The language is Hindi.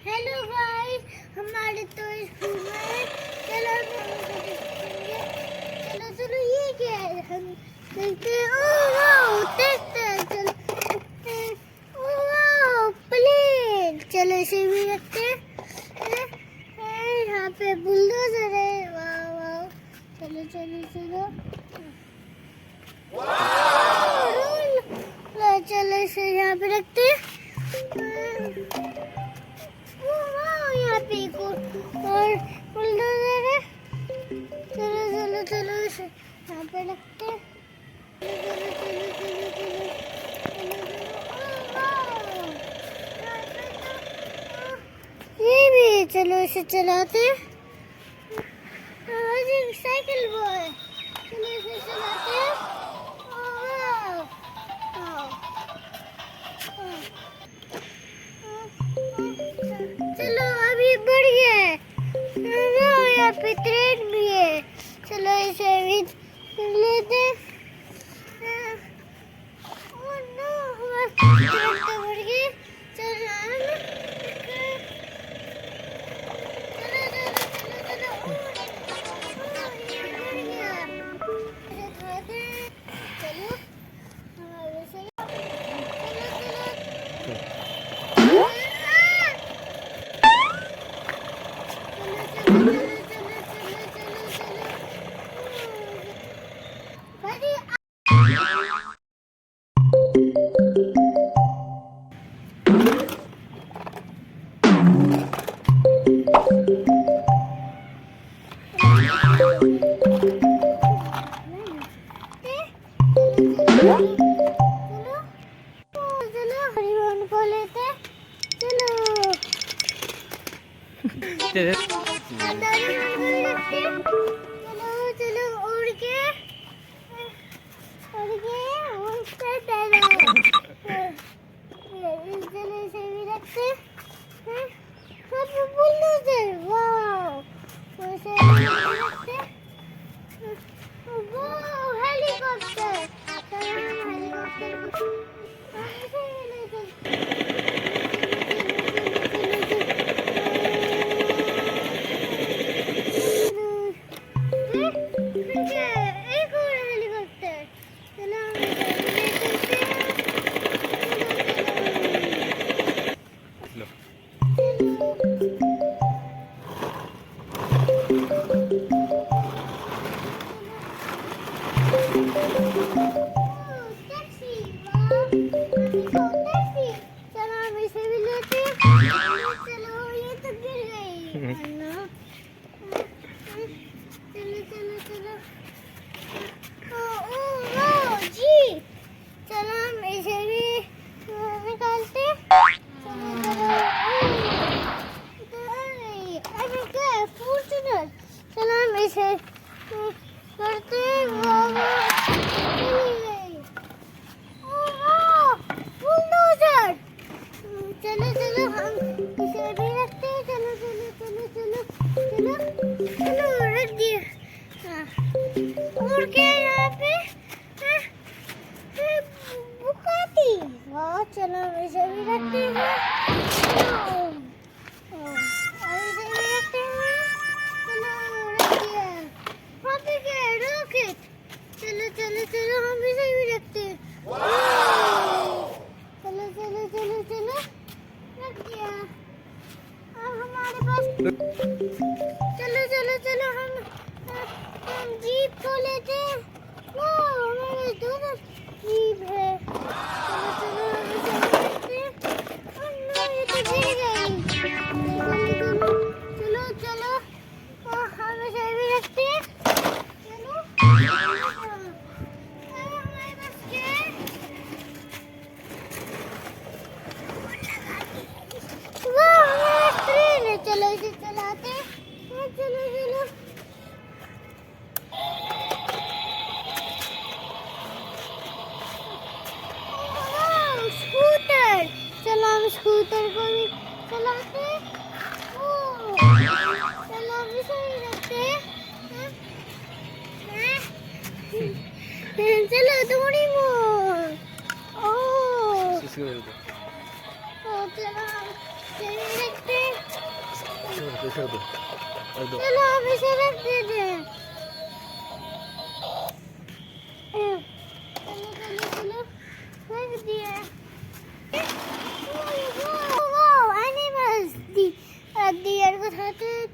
हेलो गाइस, हमारे तो स्कूल में चलो चलो चलो ये क्या है? हम देखते हैं। ओह वाओ ट्रैक्टर, चलो देखते हैं। ओह वाओ प्लेन, चलो इसे भी रखते हैं। यहाँ पे बुलडोजर है। वाओ वाओ, चलो चलो चलो। चलो इसे यहाँ पे रखते हैं। यहाँ पे एक और बुलडोजर है। चलो चलो चलो इसे यहाँ पे रखते हैं। चलो चलो चलो चलो चलो। ये भी, चलो इसे चलाते हैं। साइकिल वो है, चलो इसे चलाते हैं। चलो अभी बढ़ गया है। यहाँ पे ट्रेन भी है, चलो इसे भी लेते हैं। ओह नो, हमारा ट्रेन तो बढ़ गई। चलो चलो चलो उड़ के चलो इसे भी रखते हैं। बुलडोजर, वाओ इसे भी रखते हैं। वाओ हेलीकॉप्टर, हेलीकॉप्टर इसे भी लेते हैं। एक और हेलीकॉप्टर, चलो टैक्सी, टैक्सी, चलो हम इसे भी लेते हैं। चलो ये तो गिर गई। चलो चलो चलो। ओह जी, चलो हम इसे भी निकालते। चलो चलो। अरे क्या है? फॉर्च्यूनर, चलो हम इसे करते हैं। चली गई। ओह बुलडोजर, चलो चलो हम इसे भी रखते हैं। चलो चलो चलो चलो चलो चलो रख दिया। और क्या है यहाँ पे? बुकाती, वाह चलो हम इसे भी रखते हैं। इसे भी रखते हैं। चलो रख दिया। वहाँ पे क्या है? रॉकेट, चलो चलो चलो हम इसे भी रखते हैं। चलो चलो चलो चलो रख दिया। अब हमारे पास, चलो चलो चलो हम जीप को लेते हैं। वाह हमारे दोनों जीप है। चलो चलो हम इसे लेते हैं। ओह नो, ये तो गिर गई। चलो चलो चलो चलो, हम इसे भी रखते हैं। चलो अब हमारे पास क्या है? वाह हमारा ट्रेन है, चलो इसे चलाते हैं। चलो चलो स्कूटर, चलो हम स्कूटर को भी चलाते हैं। चलो हम इसे भी रखते हैं। चलो थोड़ी मोर। ओह चलो हम इसे भी रखते हैं। देखो तो एकदम चलो अब इसे रख देते हैं। चलो चलो चलो रख दिया। वो एनिमल्स दी डियर को खाते हैं।